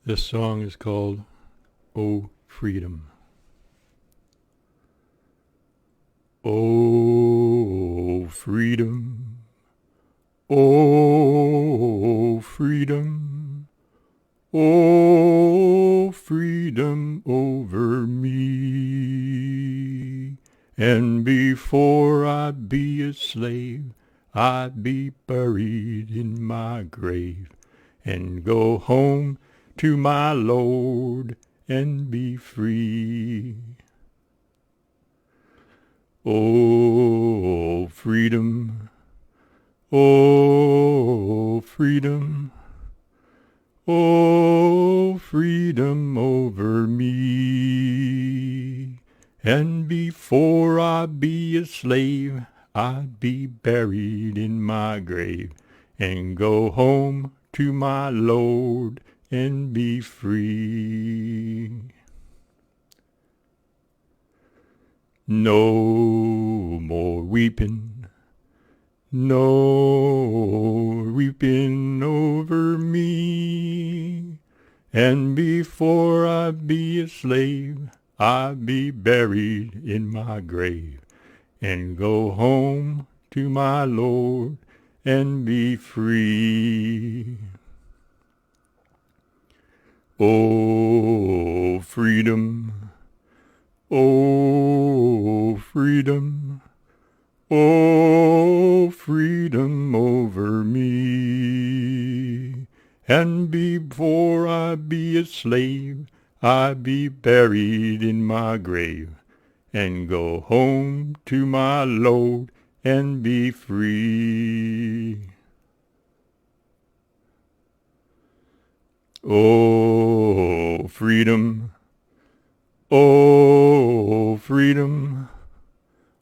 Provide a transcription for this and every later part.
This song is called "Oh Freedom." Oh freedom, oh freedom, oh freedom over me. And before I'd be a slave, I'd be buried in my grave and go home to my Lord and be free. Oh, freedom, oh, freedom, oh, freedom over me. And before I be a slave, I'd be buried in my grave and go home to my Lord and be free. No more weeping, no weeping over me. And before I be a slave, I be buried in my grave and go home to my Lord and be free. Oh, freedom, oh, freedom, oh, freedom over me. And before I be a slave, I be buried in my grave and go home to my Lord and be free. Oh, freedom, oh, freedom,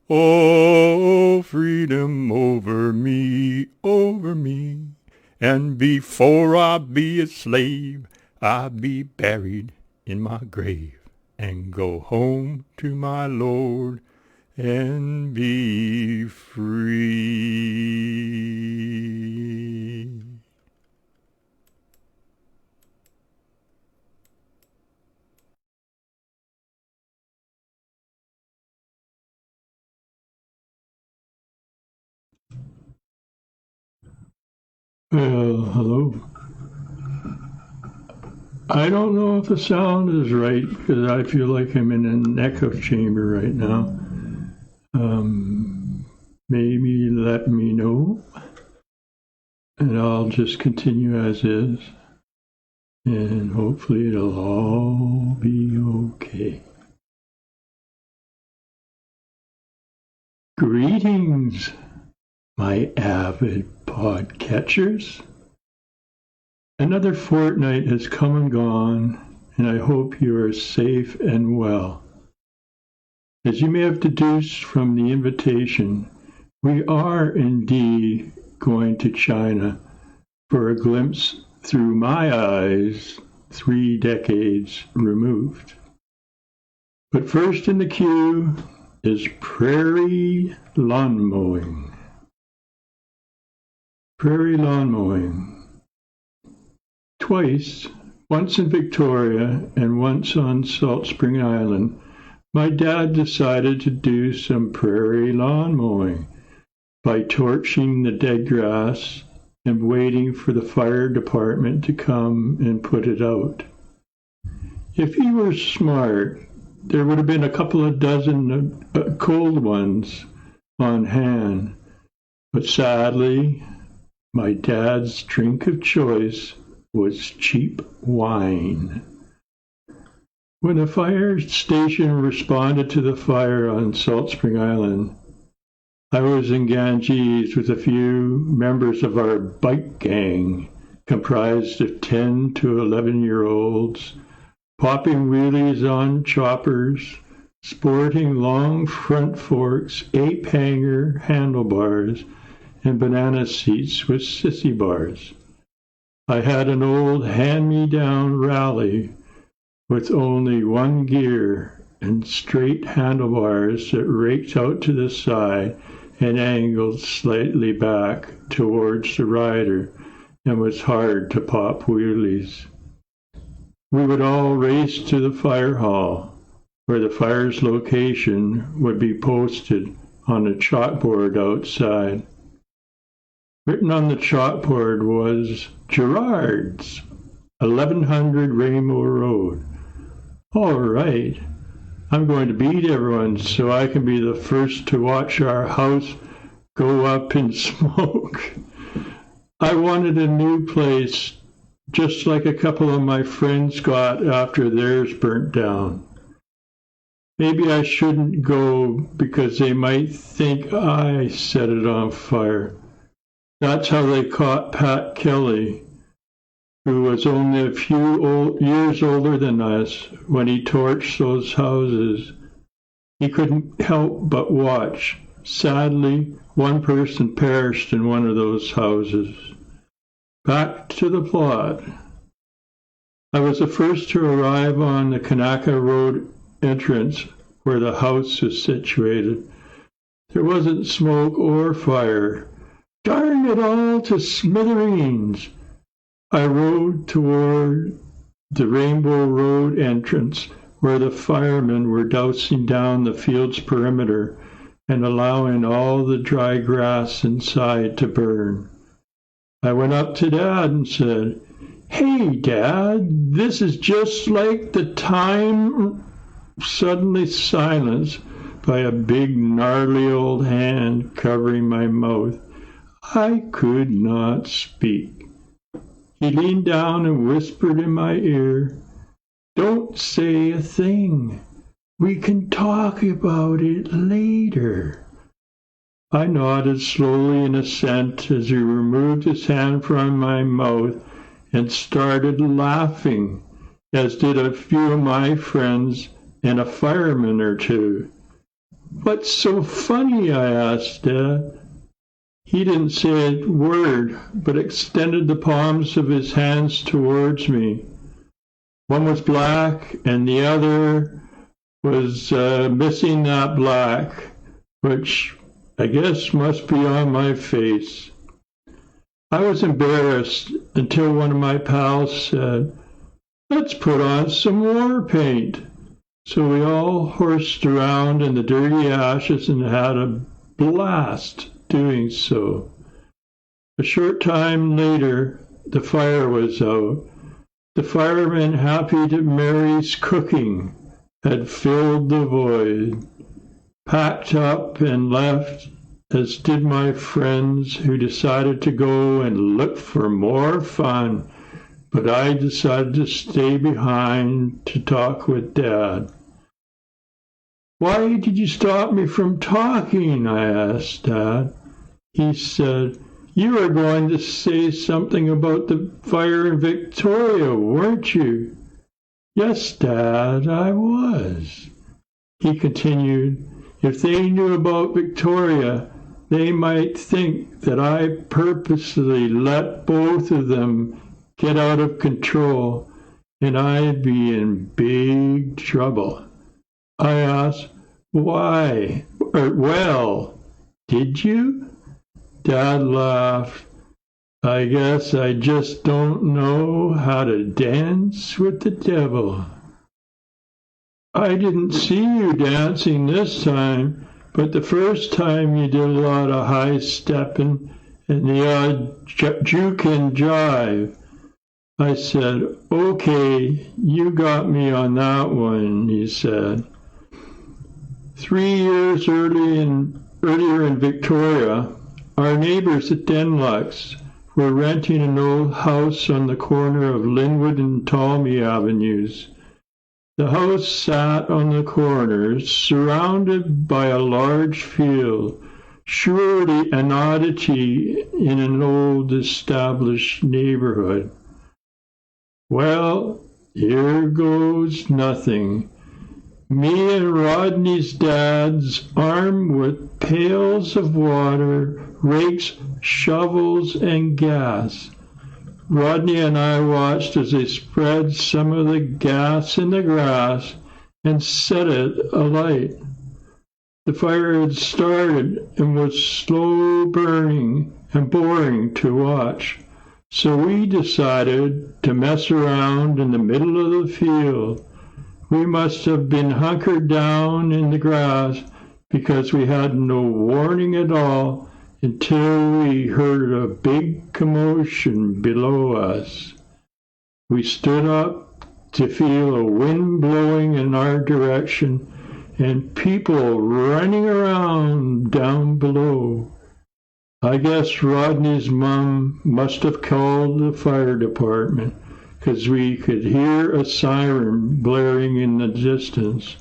oh, freedom over me, over me. And before I be a slave, I be buried in my grave and go home to my Lord and be free. Well, hello. I don't know if the sound is right because I feel like I'm in an echo chamber right now. Maybe let me know and I'll just continue as is and hopefully it'll all be okay. Greetings, my avid podcatchers. Another fortnight has come and gone, and I hope you are safe and well. As you may have deduced from the invitation, we are indeed going to China for a glimpse through my eyes 3 decades removed. But first in the queue is Prairie Lawnmowing. Prairie Lawnmowing. Twice, once in Victoria and once on Salt Spring Island, my dad decided to do some prairie lawn mowing by torching the dead grass and waiting for the fire department to come and put it out. If he were smart, there would have been a couple of dozen cold ones on hand, but sadly, my dad's drink of choice was cheap wine. When the fire station responded to the fire on Salt Spring Island, I was in Ganges with a few members of our bike gang, comprised of 10 to 11-year-olds, popping wheelies on choppers, sporting long front forks, ape-hanger handlebars, and banana seats with sissy bars. I had an old hand-me-down rally with only one gear and straight handlebars that raked out to the side and angled slightly back towards the rider and was hard to pop wheelies. we would all race to the fire hall, where the fire's location would be posted on a chalkboard outside. Written on the chalkboard was Gerard's, 1100 Rainbow Road. All right, I'm going to beat everyone so I can be the first to watch our house go up in smoke. I wanted a new place, just like a couple of my friends got after theirs burnt down. Maybe I shouldn't go because they might think I set it on fire. That's how they caught Pat Kelly, who was only a few years older than us when he torched those houses. He couldn't help but watch. Sadly, one person perished in one of those houses. Back to the plot. I was the first to arrive on the Kanaka Road entrance where the house was situated. There wasn't smoke or fire. Darn it all to smithereens! I rode toward the Rainbow Road entrance where the firemen were dousing down the field's perimeter and allowing all the dry grass inside to burn. I went up to Dad and said, "Hey, Dad, this is just like the time." Suddenly silenced by a big gnarly old hand covering my mouth. I could not speak. He leaned down and whispered in my ear, "Don't say a thing. We can talk about it later." I nodded slowly in assent as he removed his hand from my mouth and started laughing, as did a few of my friends and a fireman or two. "What's so funny?" I asked Dad. He didn't say a word, but extended the palms of his hands towards me. One was black, and the other was missing that black, which I guess must be on my face. I was embarrassed until one of my pals said, "Let's put on some war paint." So we all horsed around in the dirty ashes and had a blast doing so. A short time later, the fire was out. The firemen, happy that Mary's cooking had filled the void, packed up and left, as did my friends who decided to go and look for more fun, but I decided to stay behind to talk with Dad. "Why did you stop me from talking?" I asked Dad. He said, "You were going to say something about the fire in Victoria, weren't you?" "Yes, Dad, I was." He continued, "If they knew about Victoria, they might think that I purposely let both of them get out of control, and I'd be in big trouble." I asked, "Why? Well, did you?" Dad laughed. "I guess I just don't know how to dance with the devil." "I didn't see you dancing this time, but the first time you did a lot of high stepping and the odd juke and jive." I said, "Okay, you got me on that one," he said. 3 years earlier in Victoria, our neighbors at Denluck's were renting an old house on the corner of Linwood and Talmy Avenues. The house sat on the corner, surrounded by a large field, surely an oddity in an old established neighborhood. Well, here goes nothing. Me and Rodney's dads, armed with pails of water, rakes, shovels, and gas. Rodney and I watched as they spread some of the gas in the grass and set it alight. The fire had started and was slow burning and boring to watch. So we decided to mess around in the middle of the field. We must have been hunkered down in the grass because we had no warning at all until we heard a big commotion below us. We stood up to feel a wind blowing in our direction and people running around down below. I guess Rodney's mom must have called the fire department because we could hear a siren blaring in the distance.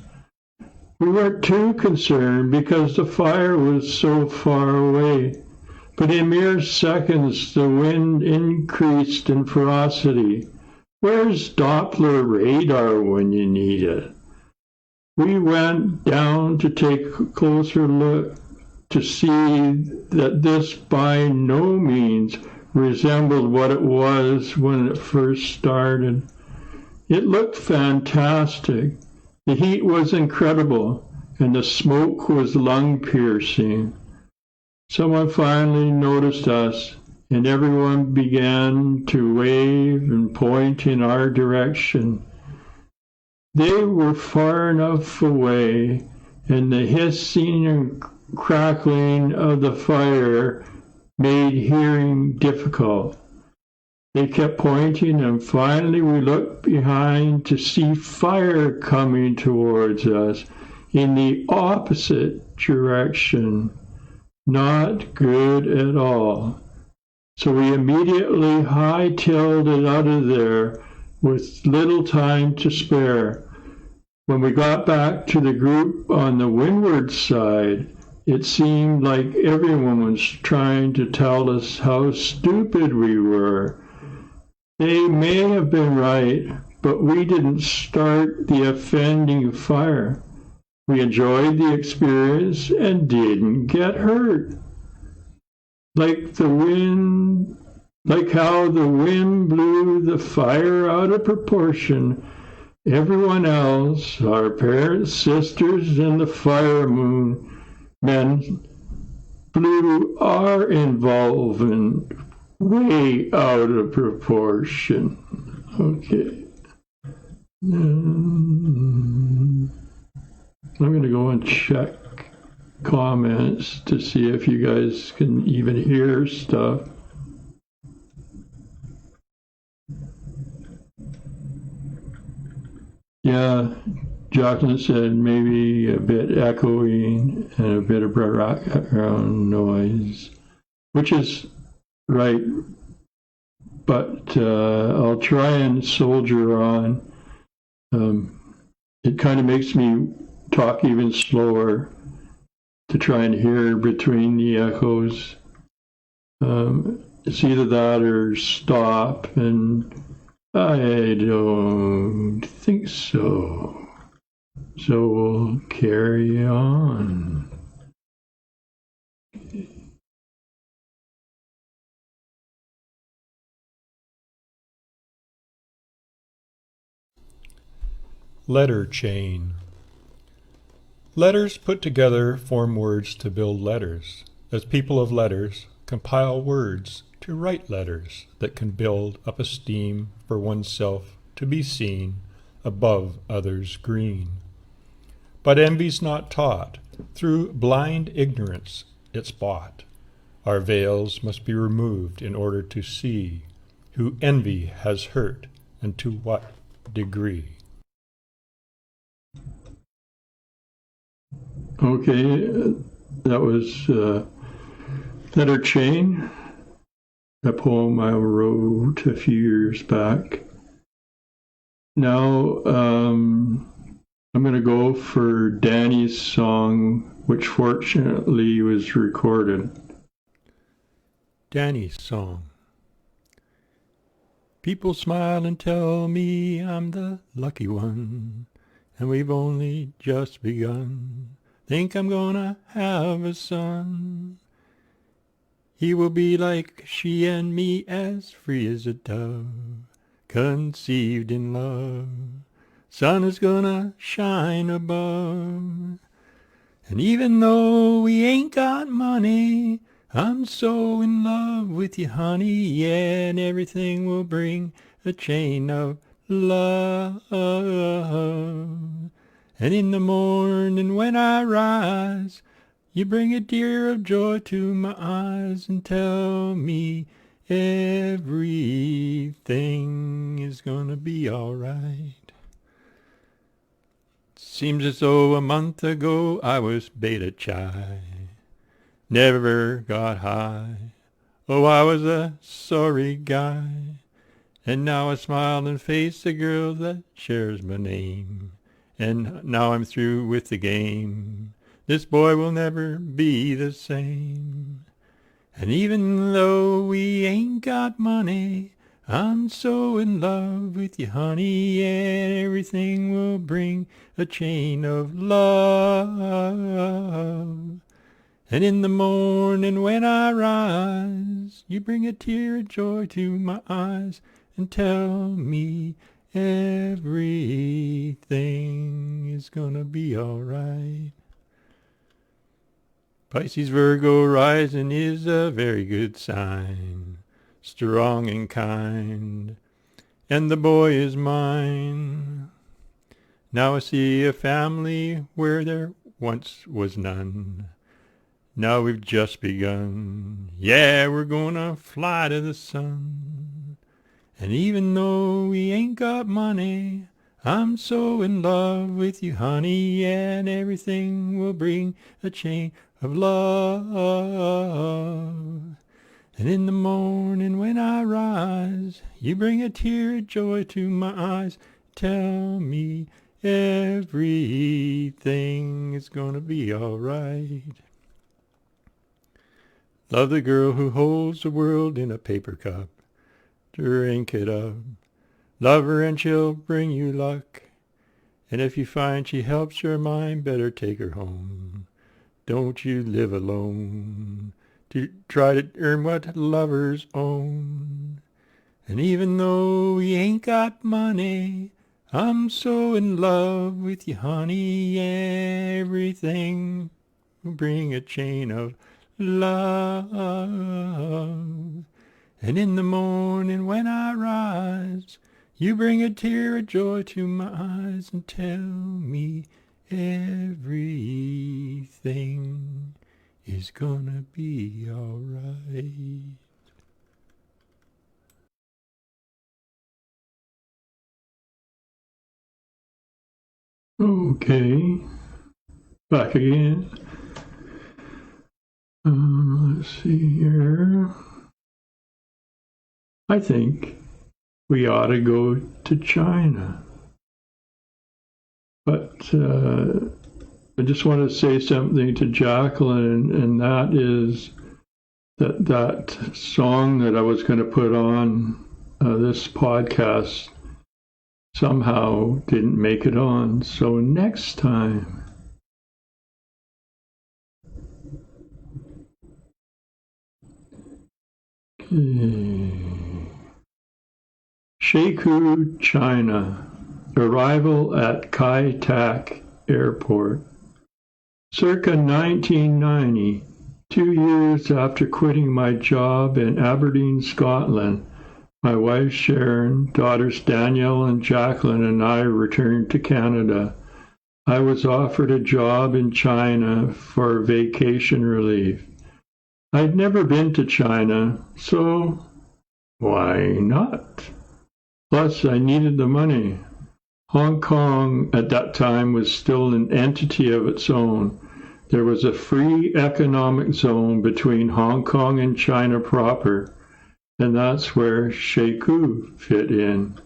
We weren't too concerned because the fire was so far away, but in mere seconds the wind increased in ferocity. Where's Doppler radar when you need it? We went down to take a closer look to see that this by no means resembled what it was when it first started. It looked fantastic. The heat was incredible, and the smoke was lung-piercing. Someone finally noticed us, and everyone began to wave and point in our direction. They were far enough away, and the hissing and crackling of the fire made hearing difficult. They kept pointing, and finally we looked behind to see fire coming towards us in the opposite direction. Not good at all. So we immediately hightailed it out of there with little time to spare. When we got back to the group on the windward side, it seemed like everyone was trying to tell us how stupid we were. They may have been right, but we didn't start the offending fire. We enjoyed the experience and didn't get hurt. Like how the wind blew the fire out of proportion, everyone else, our parents, sisters, and the fire moon men blew our involvement way out of proportion. Okay. I'm going to go and check comments to see if you guys can even hear stuff. Yeah, Jocelyn said maybe a bit echoing and a bit of background noise, which is right, but I'll try and soldier on. It kind of makes me talk even slower to try and hear between the echoes. It's either that or stop, and I don't think so. So we'll carry on. Letter chain. Letters put together form words to build letters. As people of letters, compile words to write letters that can build up esteem for oneself to be seen above others' green. But envy's not taught, through blind ignorance it's bought. Our veils must be removed in order to see who envy has hurt and to what degree. Okay, that was Letter Chain, a poem I wrote a few years back. Now, I'm going to go for Danny's song, which fortunately was recorded. Danny's song. People smile and tell me I'm the lucky one, and we've only just begun. Think I'm gonna have a son. He will be like she and me, as free as a dove, conceived in love. Sun is gonna shine above. And even though we ain't got money, I'm so in love with you, honey, yeah, and everything will bring a chain of love. And in the morning when I rise, you bring a tear of joy to my eyes and tell me everything is gonna be all right. Seems as though a month ago I was beta shy, never got high. Oh, I was a sorry guy. And now I smile and face the girl that shares my name. And now I'm through with the game. This boy will never be the same. And even though we ain't got money, I'm so in love with you, honey, and everything will bring a chain of love. And in the morning when I rise, you bring a tear of joy to my eyes and tell me everything is gonna be all right. Pisces Virgo rising is a very good sign, strong and kind, and the boy is mine. Now I see a family where there once was none. Now we've just begun. Yeah, we're gonna fly to the sun. And even though we ain't got money, I'm so in love with you, honey, and everything will bring a chain of love. And in the morning when I rise, you bring a tear of joy to my eyes. Tell me everything is gonna be all right. Love the girl who holds the world in a paper cup. Drink it up. Love her and she'll bring you luck. And if you find she helps your mind, better take her home. Don't you live alone to try to earn what lovers own. And even though we ain't got money, I'm so in love with you, honey. Everything will bring a chain of love. And in the morning when I rise, you bring a tear of joy to my eyes and tell me everything is gonna be all right. Okay, back again. Let's see here. I think we ought to go to China. But I just want to say something to Jacqueline, and that is that song that I was going to put on this podcast somehow didn't make it on. So next time. Okay. Shekou, China. Arrival at Kai Tak Airport. Circa 1990, 2 years after quitting my job in Aberdeen, Scotland, my wife Sharon, daughters Danielle and Jacqueline, and I returned to Canada. I was offered a job in China for vacation relief. I'd never been to China, so why not? Plus, I needed the money. Hong Kong at that time was still an entity of its own. There was a free economic zone between Hong Kong and China proper, and that's where Shekou fit in.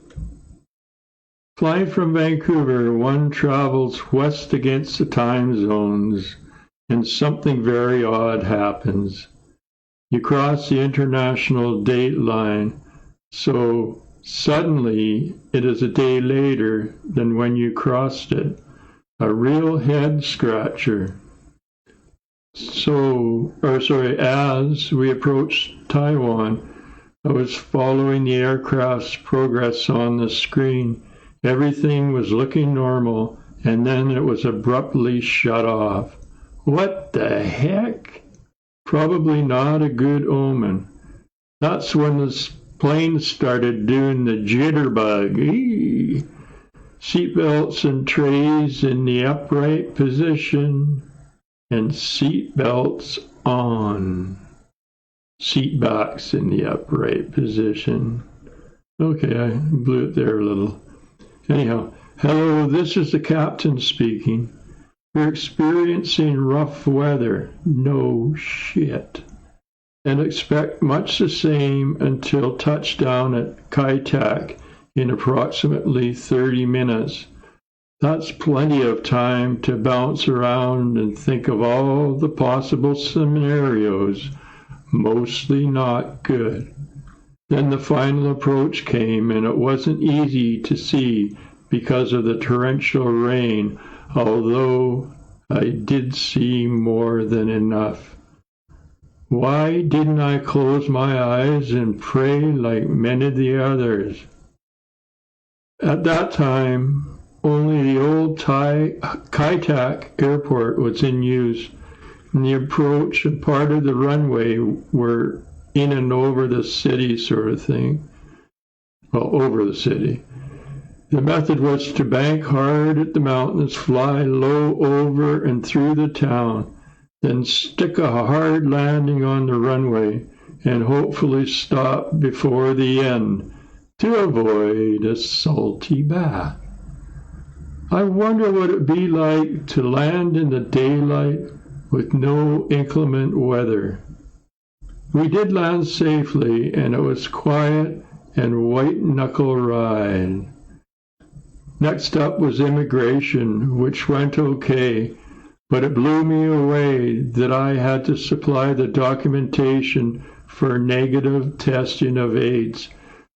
Flying from Vancouver, one travels west against the time zones, and something very odd happens. You cross the international date line, so suddenly it is a day later than when you crossed it. A real head scratcher. As we approached Taiwan, I was following the aircraft's progress on the screen. Everything was looking normal, and then it was abruptly shut off. What the heck? Probably not a good omen. That's when the plane started doing the jitterbug. Eee. Seatbelts and trays in the upright position, and seatbelts on. Seat backs in the upright position. Okay, I blew it there a little. Anyhow, hello, this is the captain speaking. We're experiencing rough weather. No shit. And expect much the same until touchdown at Kai-Tak in approximately 30 minutes. That's plenty of time to bounce around and think of all the possible scenarios, mostly not good. Then the final approach came, and it wasn't easy to see because of the torrential rain, although I did see more than enough. Why didn't I close my eyes and pray like many of the others? At that time, only the old Kai-Tak airport was in use, and the approach and part of the runway were in and over the city sort of thing. Well, over the city. The method was to bank hard at the mountains, fly low over and through the town, then stick a hard landing on the runway and hopefully stop before the end to avoid a salty bath. I wonder what it'd be like to land in the daylight with no inclement weather. We did land safely, and it was quiet and white-knuckle ride. Next up was immigration, which went okay, but it blew me away that I had to supply the documentation for negative testing of AIDS.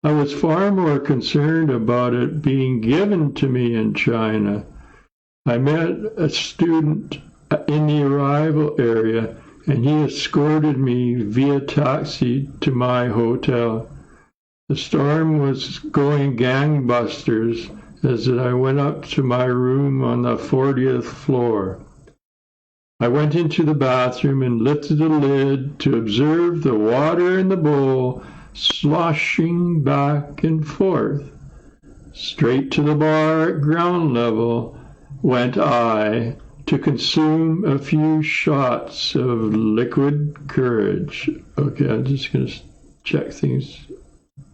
I was far more concerned about it being given to me in China. I met a student in the arrival area, and he escorted me via taxi to my hotel. The storm was going gangbusters as I went up to my room on the 40th floor. I went into the bathroom and lifted the lid to observe the water in the bowl sloshing back and forth. Straight to the bar at ground level went I to consume a few shots of liquid courage. Okay, I'm just going to check things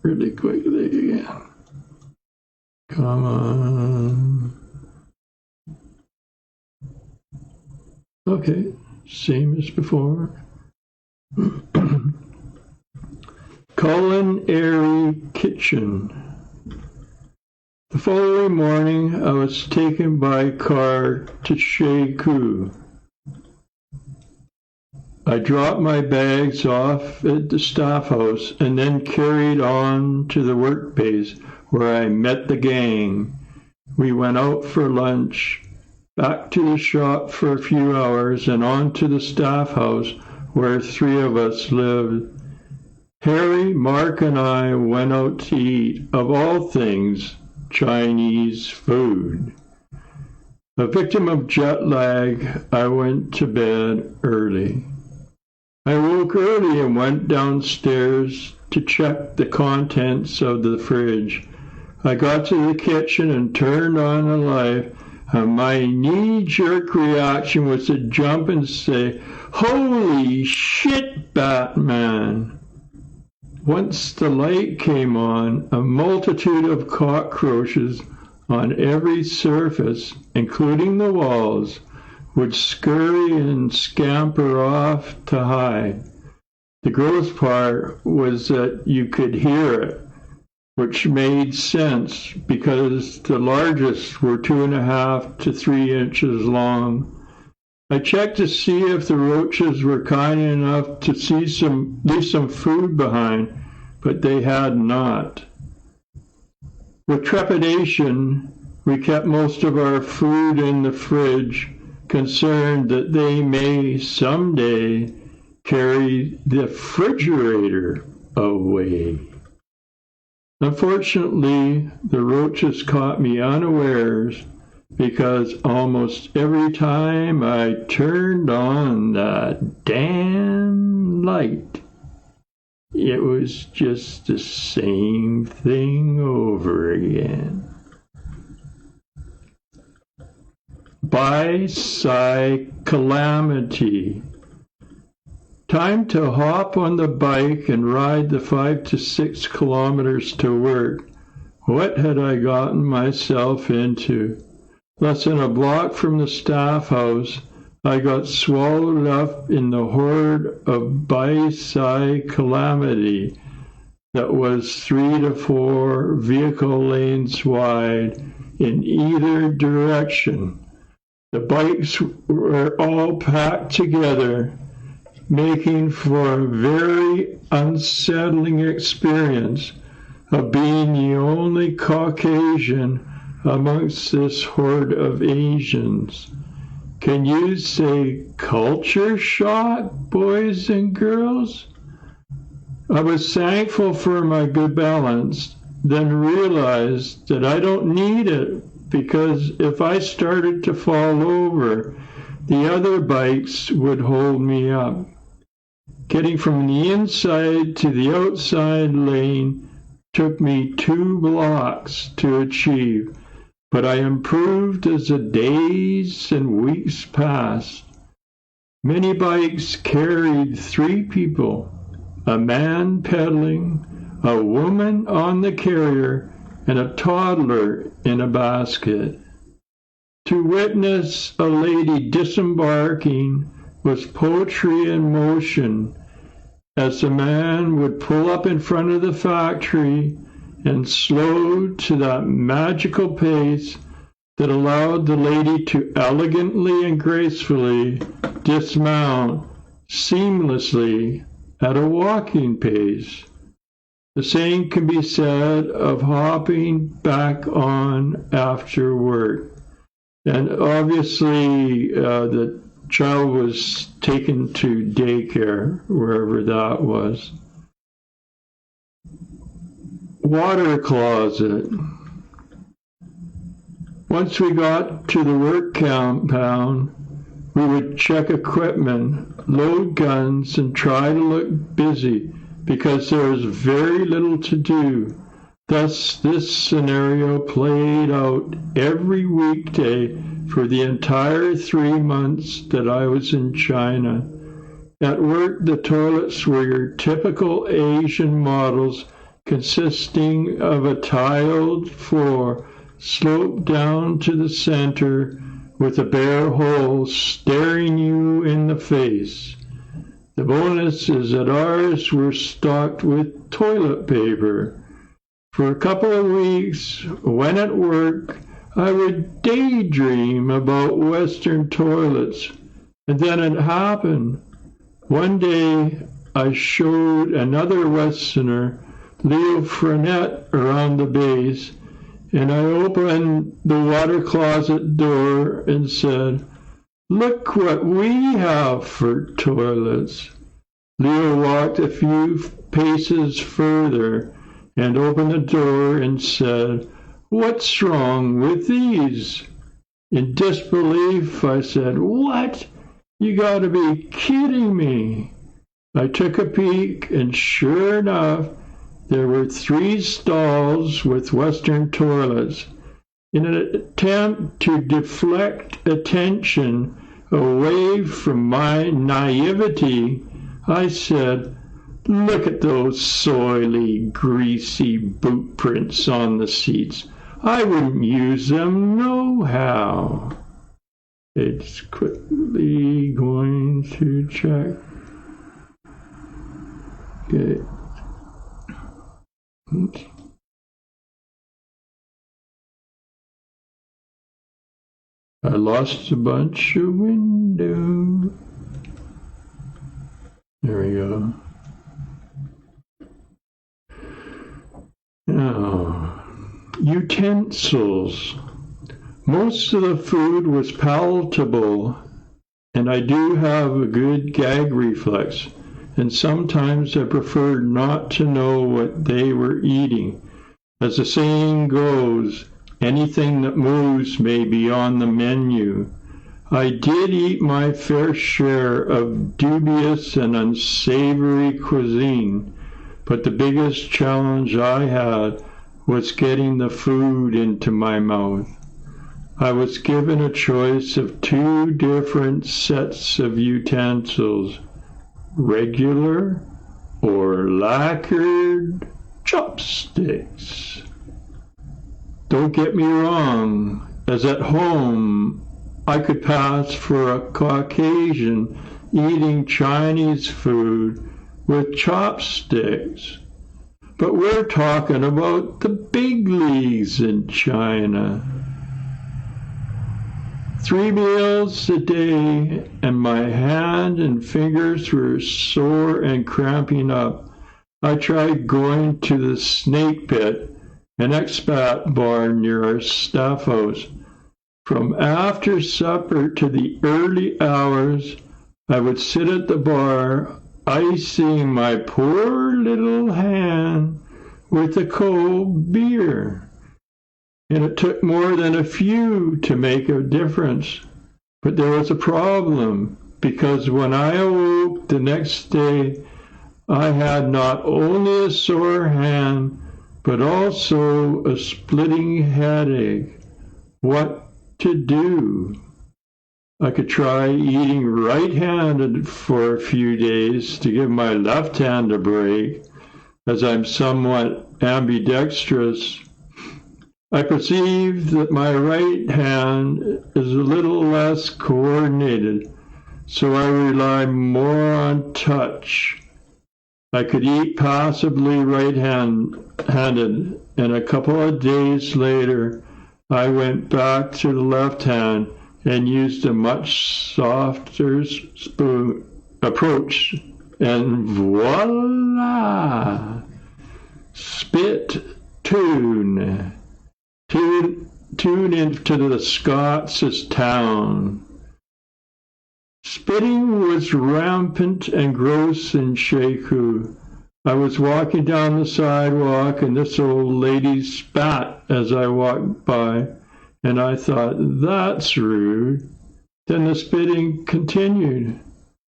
really quickly again. Come on. Okay, same as before. Culinary kitchen. The following morning, I was taken by car to Shekou. I dropped my bags off at the staff house and then carried on to the work base where I met the gang. We went out for lunch, back to the shop for a few hours, and on to the staff house where 3 of us lived. Harry, Mark, and I went out to eat, of all things, Chinese food. A victim of jet lag, I went to bed early. I woke early and went downstairs to check the contents of the fridge. I got to the kitchen and turned on the light, and my knee-jerk reaction was to jump and say, "Holy shit, Batman!" Once the light came on, a multitude of cockroaches on every surface, including the walls, would scurry and scamper off to hide. The gross part was that you could hear it, which made sense because the largest were 2.5 to 3 inches long. I checked to see if the roaches were kind enough to leave some food behind, but they had not. With trepidation, we kept most of our food in the fridge, concerned that they may someday carry the refrigerator away. Unfortunately, the roaches caught me unawares because almost every time I turned on that damn light. It was just the same thing over again. Calamity. Time to hop on the bike and ride the 5 to 6 kilometers to work. What had I gotten myself into? Less than a block from the staff house, I got swallowed up in the horde of calamity that was 3 to 4 vehicle lanes wide in either direction. The bikes were all packed together, making for a very unsettling experience of being the only Caucasian amongst this horde of Asians. Can you say culture shock, boys and girls? I was thankful for my good balance, then realized that I don't need it, because if I started to fall over, the other bikes would hold me up. Getting from the inside to the outside lane took me 2 blocks to achieve, but I improved as the days and weeks passed. Many bikes carried 3 people, a man pedaling, a woman on the carrier, and a toddler in a basket. To witness a lady disembarking was poetry in motion, as the man would pull up in front of the factory and slow to that magical pace that allowed the lady to elegantly and gracefully dismount seamlessly at a walking pace. The same can be said of hopping back on after work. And obviously, the child was taken to daycare, wherever that was. Water closet. Once we got to the work compound, we would check equipment, load guns, and try to look busy because there was very little to do. Thus, this scenario played out every weekday for the entire 3 months that I was in China. At work, the toilets were your typical Asian models, consisting of a tiled floor sloped down to the center with a bare hole staring you in the face. The bonus is that ours were stocked with toilet paper. For a couple of weeks, when at work, I would daydream about Western toilets, and then it happened. One day, I showed another Westerner, Leo Frenette, around the base, and I opened the water closet door and said, "Look what we have for toilets." Leo walked a few paces further and opened the door and said, "What's wrong with these?" In disbelief, I said, "What? You gotta be kidding me." I took a peek, and sure enough, there were 3 stalls with Western toilets. In an attempt to deflect attention away from my naivety, I said, "Look at those soily, greasy boot prints on the seats. I wouldn't use them nohow." It's quickly going to check. Okay. Oops. I lost a bunch of windows. There we go. Now, utensils. Most of the food was palatable, and I do have a good gag reflex, and sometimes I preferred not to know what they were eating. As the saying goes, anything that moves may be on the menu. I did eat my fair share of dubious and unsavory cuisine, but the biggest challenge I had was getting the food into my mouth. I was given a choice of two different sets of utensils, regular or lacquered chopsticks. Don't get me wrong, as at home, I could pass for a Caucasian eating Chinese food with chopsticks. But we're talking about the big leagues in China. 3 meals a day, and my hand and fingers were sore and cramping up. I tried going to the Snake Pit, an expat bar near our staff house. From after supper to the early hours, I would sit at the bar, icing my poor little hand with a cold beer. And it took more than a few to make a difference. But there was a problem, because when I awoke the next day, I had not only a sore hand, but also a splitting headache. What to do? I could try eating right-handed for a few days to give my left hand a break, as I'm somewhat ambidextrous. I perceive that my right hand is a little less coordinated, so I rely more on touch. I could eat passably right-handed, and a couple of days later, I went back to the left hand and used a much softer approach, and voila! Spit tune. Tune into the Scots' town. Spitting was rampant and gross in Shekou. I was walking down the sidewalk, and this old lady spat as I walked by, and I thought, that's rude. Then the spitting continued.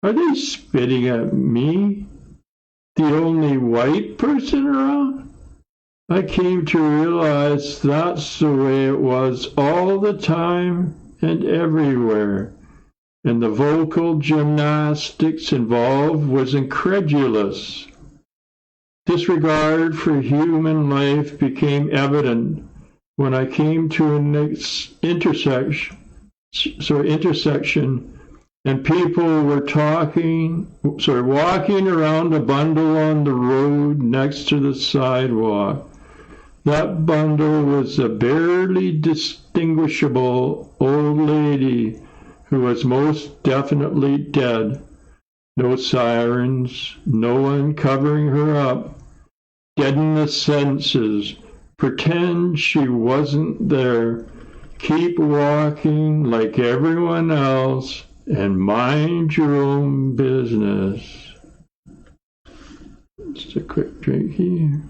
Are they spitting at me? The only white person around? I came to realize that's the way it was all the time and everywhere, and the vocal gymnastics involved was incredulous. Disregard for human life became evident when I came to an intersection, and people were walking around a bundle on the road next to the sidewalk. That bundle was a barely distinguishable old lady who was most definitely dead. No sirens, no one covering her up. Dead in the senses. Pretend she wasn't there. Keep walking like everyone else and mind your own business. Just a quick drink here.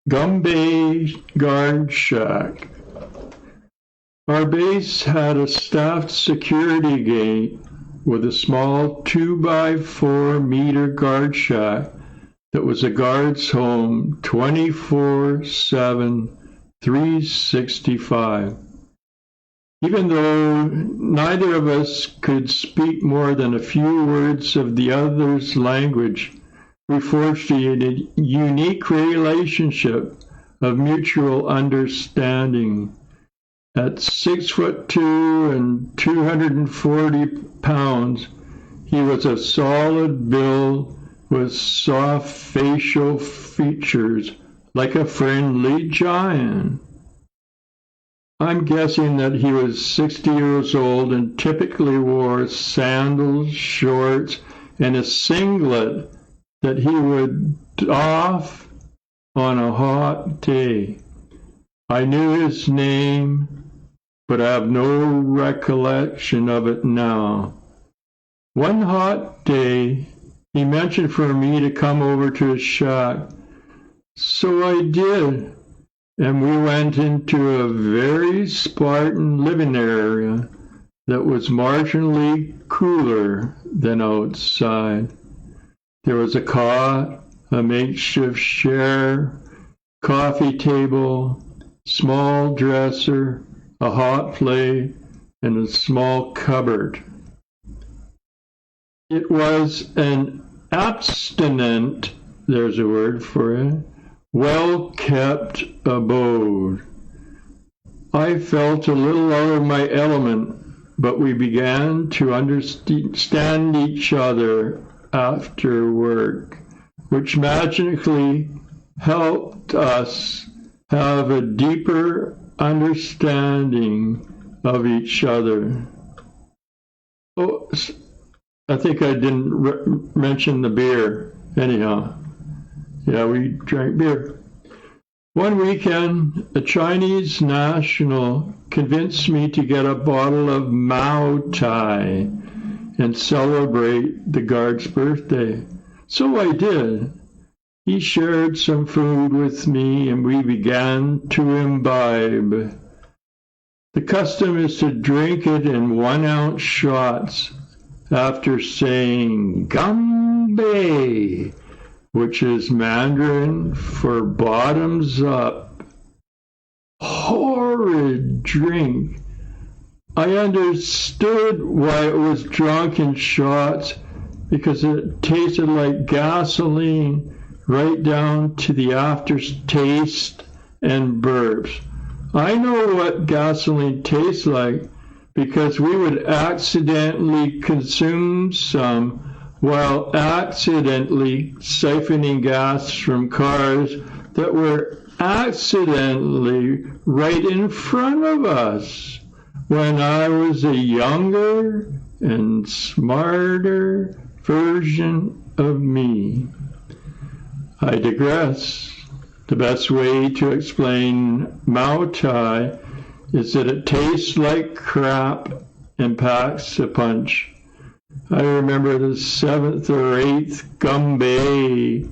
Gumbay Guard Shack. Our base had a staffed security gate with a small 2x4-meter guard shack that was a guard's home 24/7, 365. Even though neither of us could speak more than a few words of the other's language, we forged a unique relationship of mutual understanding. At 6'2" and 240 pounds, he was a solid build with soft facial features like a friendly giant. I'm guessing that he was 60 years old and typically wore sandals, shorts, and a singlet that he would doff on a hot day. I knew his name, but I have no recollection of it now. One hot day, he mentioned for me to come over to his shack, so I did. and we went into a very Spartan living area that was marginally cooler than outside. There was a cot, a makeshift chair, coffee table, small dresser, a hot plate, and a small cupboard. It was an abstinent, there's a word for it, well-kept abode. I felt a little out of my element, but we began to understand each other after work, which magically helped us have a deeper understanding of each other. Oh, I think I didn't mention the beer. Anyhow, yeah, we drank beer. One weekend, a Chinese national convinced me to get a bottle of Mao Tai and celebrate the guard's birthday. So I did. He shared some food with me and we began to imbibe. The custom is to drink it in 1-ounce shots after saying Gambei, which is Mandarin for bottoms up. Horrid drink. I understood why it was drunk in shots, because it tasted like gasoline right down to the aftertaste and burps. I know what gasoline tastes like because we would accidentally consume some while accidentally siphoning gas from cars that were accidentally right in front of us when I was a younger and smarter version of me. I digress. The best way to explain Mao Tai is that it tastes like crap and packs a punch. I remember the 7th or 8th Gambei,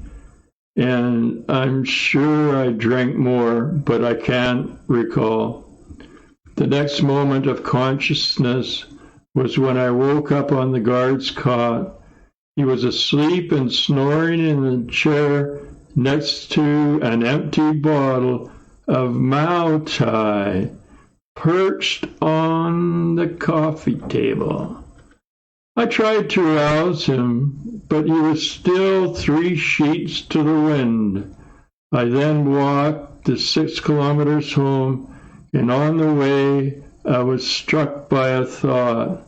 and I'm sure I drank more, but I can't recall. The next moment of consciousness was when I woke up on the guard's cot. He was asleep and snoring in the chair next to an empty bottle of Mao Tai perched on the coffee table. I tried to rouse him, but he was still 3 sheets to the wind. I then walked the 6 kilometers home, and on the way I was struck by a thought.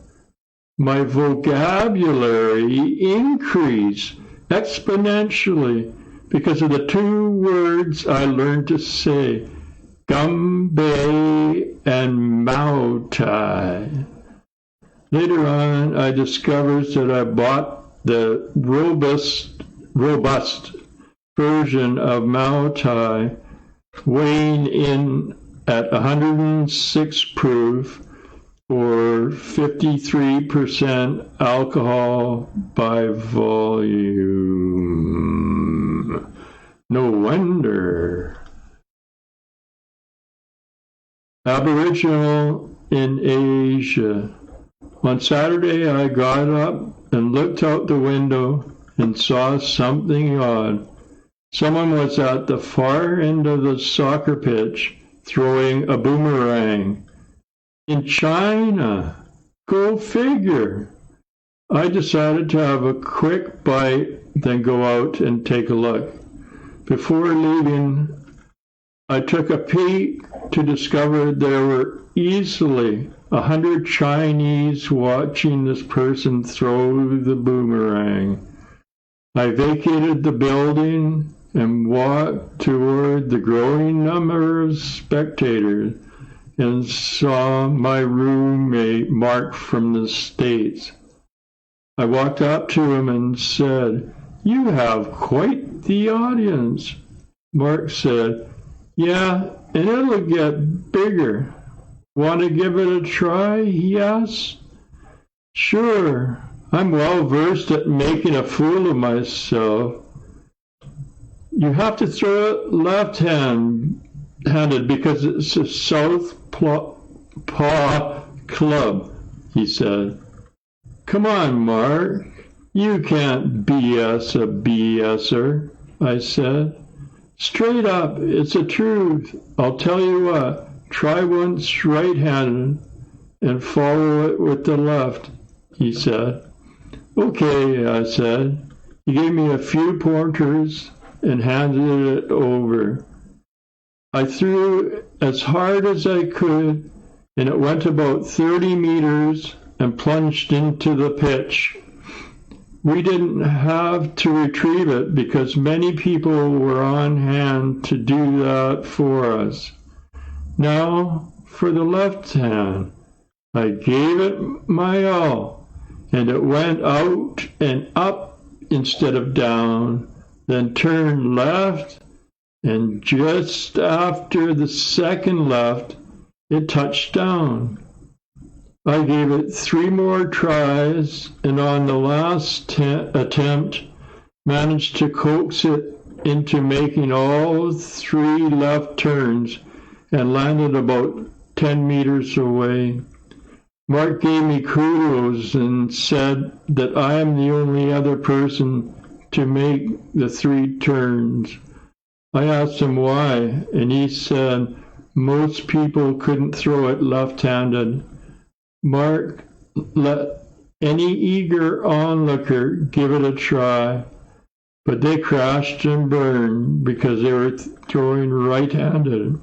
My vocabulary increased exponentially because of the 2 words I learned to say, Gambei and Mao Tai. Later on, I discovered that I bought the robust version of Mao Tai, weighing in at 106 proof, or 53% alcohol by volume. No wonder. Aboriginal in Asia. On Saturday, I got up and looked out the window and saw something odd. Someone was at the far end of the soccer pitch throwing a boomerang. In China. Go figure. I decided to have a quick bite, then go out and take a look. Before leaving, I took a peek to discover there were easily 100 Chinese watching this person throw the boomerang. I vacated the building and walked toward the growing number of spectators and saw my roommate, Mark, from the States. I walked up to him and said, "You have quite the audience." Mark said, "Yeah, and it'll get bigger. Want to give it a try?" he asked. "Sure, I'm well versed at making a fool of myself. You have to throw it left hand left-handed because it's a southpaw club, he said. Come on, Mark. You can't BS a BSer, I said. Straight up, it's the truth. I'll tell you what, try once right-handed and follow it with the left, he said. Okay, I said. He gave me a few pointers and handed it over. I threw as hard as I could, and it went about 30 meters and plunged into the pitch. We didn't have to retrieve it because many people were on hand to do that for us. Now, for the left hand, I gave it my all, and it went out and up instead of down, then turned left, and just after the second left, it touched down. I gave it 3 more tries, and on the last attempt, managed to coax it into making all 3 left turns and landed about 10 meters away. Mark gave me kudos and said that I am the only other person to make the 3 turns. I asked him why, and he said most people couldn't throw it left-handed. Mark let any eager onlooker give it a try, but they crashed and burned because they were throwing right-handed.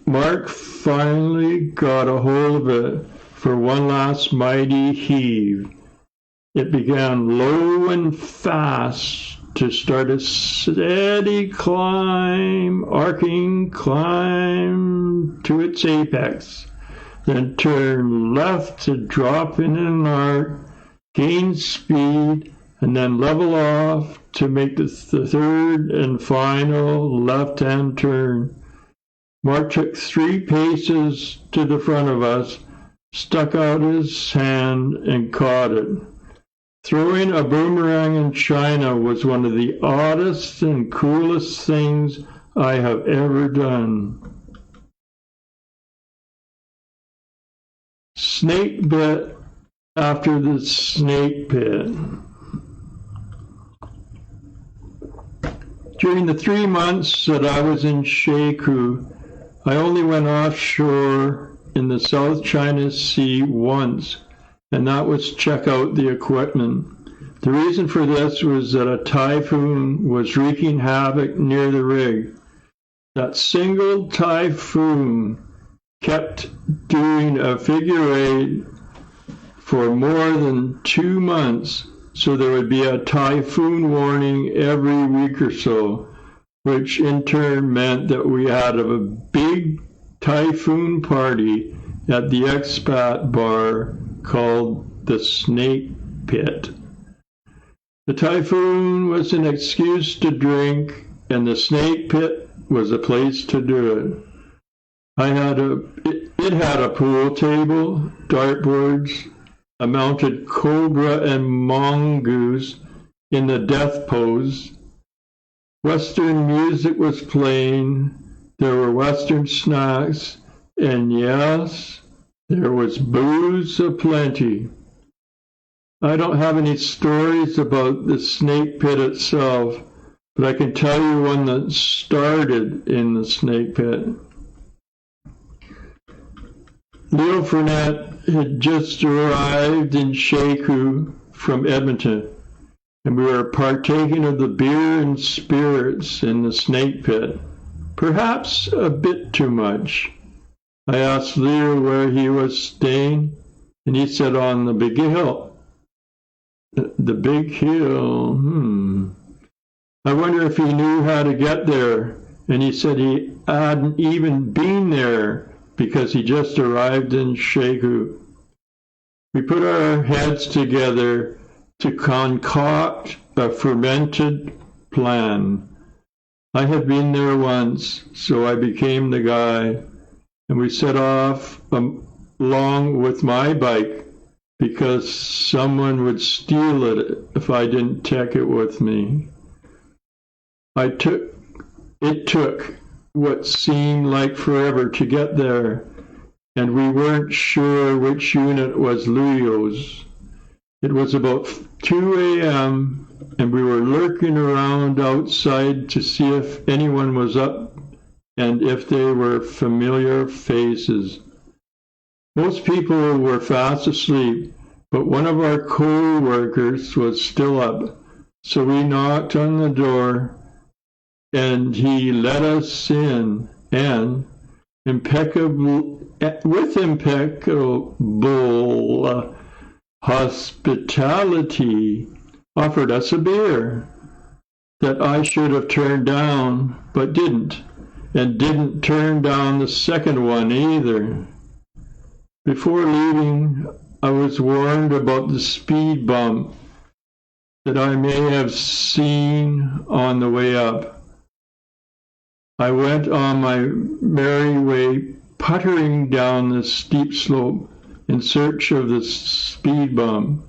Mark finally got a hold of it for one last mighty heave. It began low and fast to start a steady climb, arcing climb to its apex, then turn left to drop in an arc, gain speed, and then level off to make the third and final left-hand turn. Mark took 3 paces to the front of us, stuck out his hand, and caught it. Throwing a boomerang in China was one of the oddest and coolest things I have ever done. Snake bit after the snake pit. During the 3 months that I was in Shekou, I only went offshore in the South China Sea once, and that was check out the equipment. The reason for this was that a typhoon was wreaking havoc near the rig. That single typhoon kept doing a figure 8 for more than 2 months, so there would be a typhoon warning every week or so, which in turn meant that we had a big typhoon party at the expat bar called the Snake Pit. The typhoon was an excuse to drink, and the Snake Pit was a place to do it. It had a pool table, dartboards, a mounted cobra and mongoose in the death pose. Western music was playing, there were Western snacks, and yes, there was booze aplenty. I don't have any stories about the Snake Pit itself, but I can tell you one that started in the Snake Pit. Leo Fournette had just arrived in Shekou from Edmonton, and we were partaking of the beer and spirits in the Snake Pit, perhaps a bit too much. I asked Leo where he was staying, and he said on the big hill. The big hill, I wonder if he knew how to get there, and he said he hadn't even been there because he just arrived in Shekou. We put our heads together to concoct a fermented plan. I had been there once, so I became the guy, and we set off along with my bike because someone would steal it if I didn't take it with me. It took what seemed like forever to get there, and we weren't sure which unit was Luyo's. It was about 2 a.m., and we were lurking around outside to see if anyone was up and if they were familiar faces. Most people were fast asleep, but one of our co-workers was still up, so we knocked on the door, and he let us in, and with impeccable hospitality, offered us a beer that I should have turned down, but didn't, and didn't turn down the second one either. Before leaving, I was warned about the speed bump that I may have seen on the way up. I went on my merry way, puttering down the steep slope in search of the speed bump.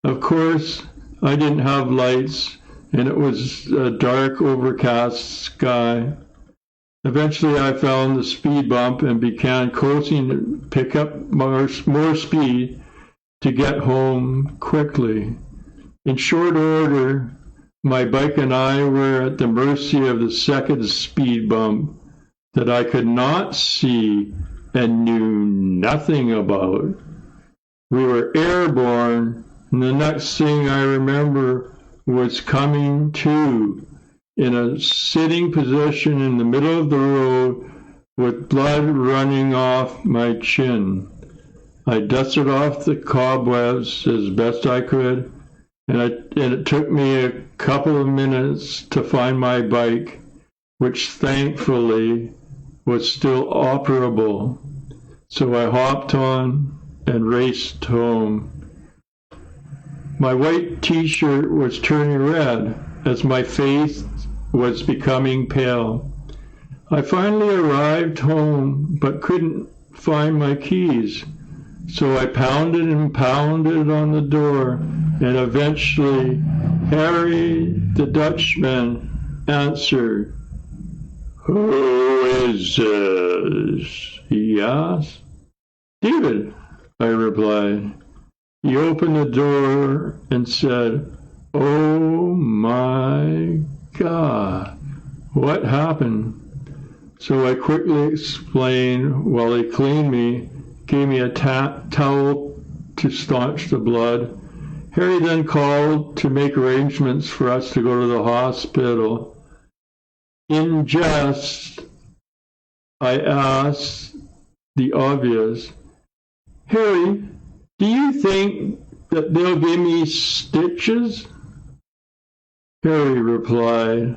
Of course, I didn't have lights, and it was a dark, overcast sky. Eventually, I found the speed bump and began coasting to pick up more speed to get home quickly. In short order, my bike and I were at the mercy of the second speed bump that I could not see and knew nothing about. We were airborne, and the next thing I remember was coming to in a sitting position in the middle of the road with blood running off my chin. I dusted off the cobwebs as best I could, and it took me a couple of minutes to find my bike, which thankfully was still operable. So I hopped on and raced home. My white t-shirt was turning red as my face was becoming pale. I finally arrived home but couldn't find my keys. So I pounded and pounded on the door, and eventually Harry the Dutchman answered. "Who is this?" he asked. "David," I replied. He opened the door and said, "Oh my God, what happened?" So I quickly explained while he cleaned me, gave me a towel to staunch the blood. Harry then called to make arrangements for us to go to the hospital. In jest, I asked the obvious, "Harry, do you think that they'll give me stitches?" Harry replied,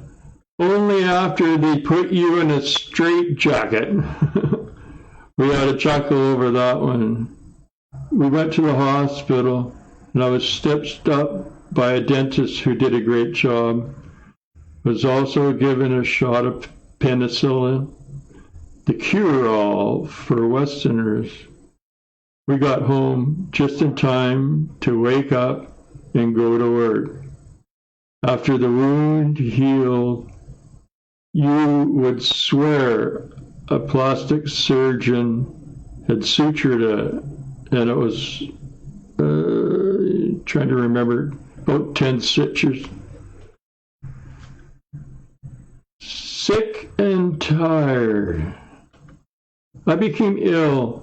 "Only after they put you in a straitjacket." We had a chuckle over that one. We went to the hospital, and I was stitched up by a dentist who did a great job. Was also given a shot of penicillin, the cure-all for Westerners. We got home just in time to wake up and go to work. After the wound healed, you would swear a plastic surgeon had sutured it, and it was, trying to remember, about 10 stitches. Sick and tired. I became ill,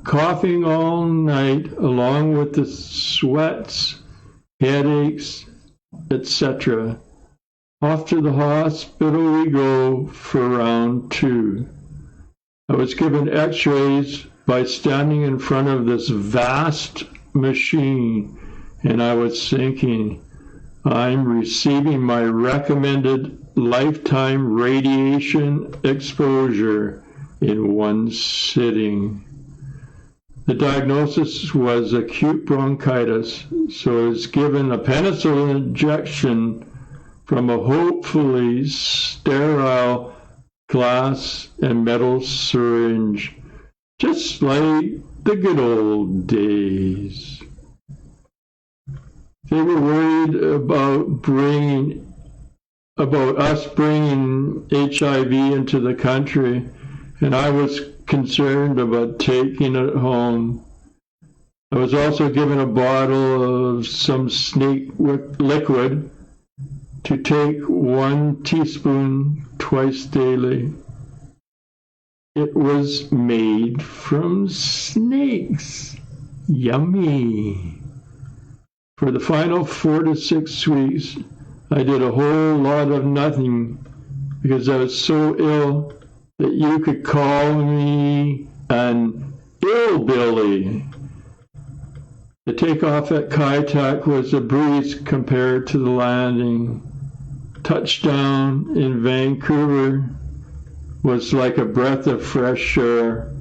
coughing all night along with the sweats, headaches, etc. Off to the hospital we go for round 2. I was given x-rays by standing in front of this vast machine, and I was thinking, I'm receiving my recommended lifetime radiation exposure in one sitting. The diagnosis was acute bronchitis, so I was given a penicillin injection from a hopefully sterile glass and metal syringe, just like the good old days. They were worried about bringing about us bringing HIV into the country, and I was concerned about taking it home. I was also given a bottle of some snake liquid to take 1 teaspoon twice daily. It was made from snakes. Yummy. For the final 4 to 6 weeks, I did a whole lot of nothing because I was so ill that you could call me an hillbilly. The takeoff at Kaitak was a breeze compared to the landing. Touchdown in Vancouver was like a breath of fresh air.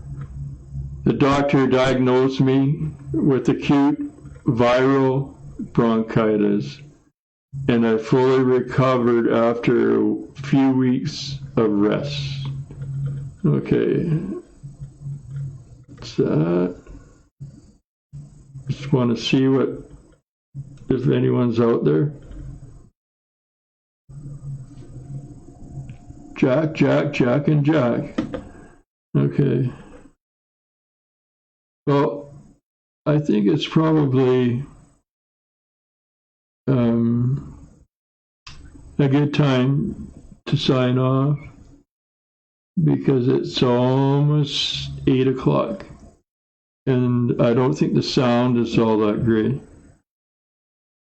The doctor diagnosed me with acute viral bronchitis, and I fully recovered after a few weeks of rest. Okay. So, just want to see if anyone's out there. Jack, and Jack. Okay. Well, I think it's probably a good time to sign off because it's almost 8 o'clock and I don't think the sound is all that great.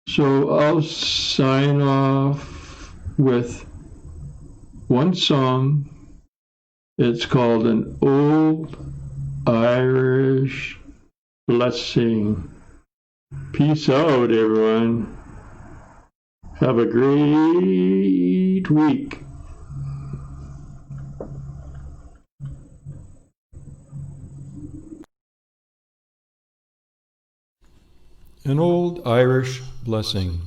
So I'll sign off with one song. It's called An Old Irish Blessing. Peace out, everyone. Have a great week. An Old Irish Blessing.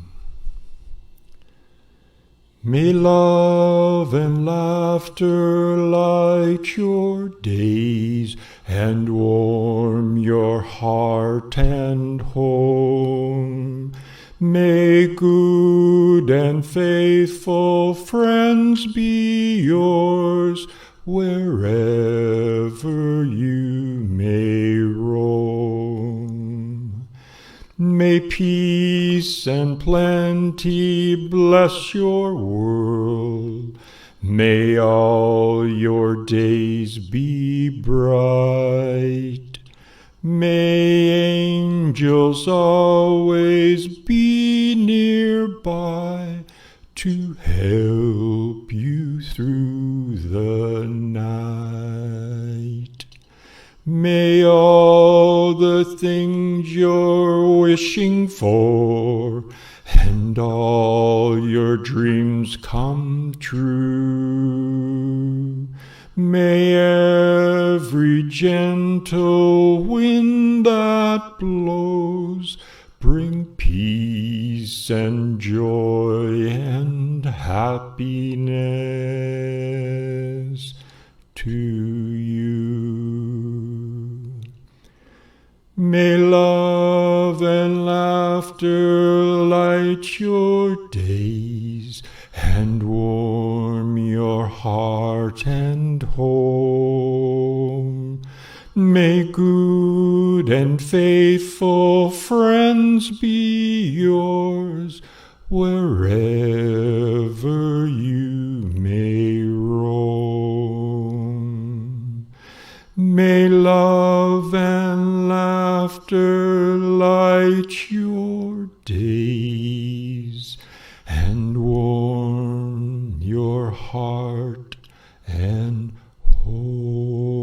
May love and laughter light your days and warm your heart and home. May good and faithful friends be yours wherever you may roam. May peace and plenty bless your world. May all your days be bright. May angels always be nearby to help you through the night. May all the things you're wishing for and all your dreams come true. May every gentle wind that blows bring peace and joy and happiness to you. May love and laughter light your days and warm your heart and home. May good and faithful friends be yours wherever you may roam. May love and laughter light your days and warm your heart and home.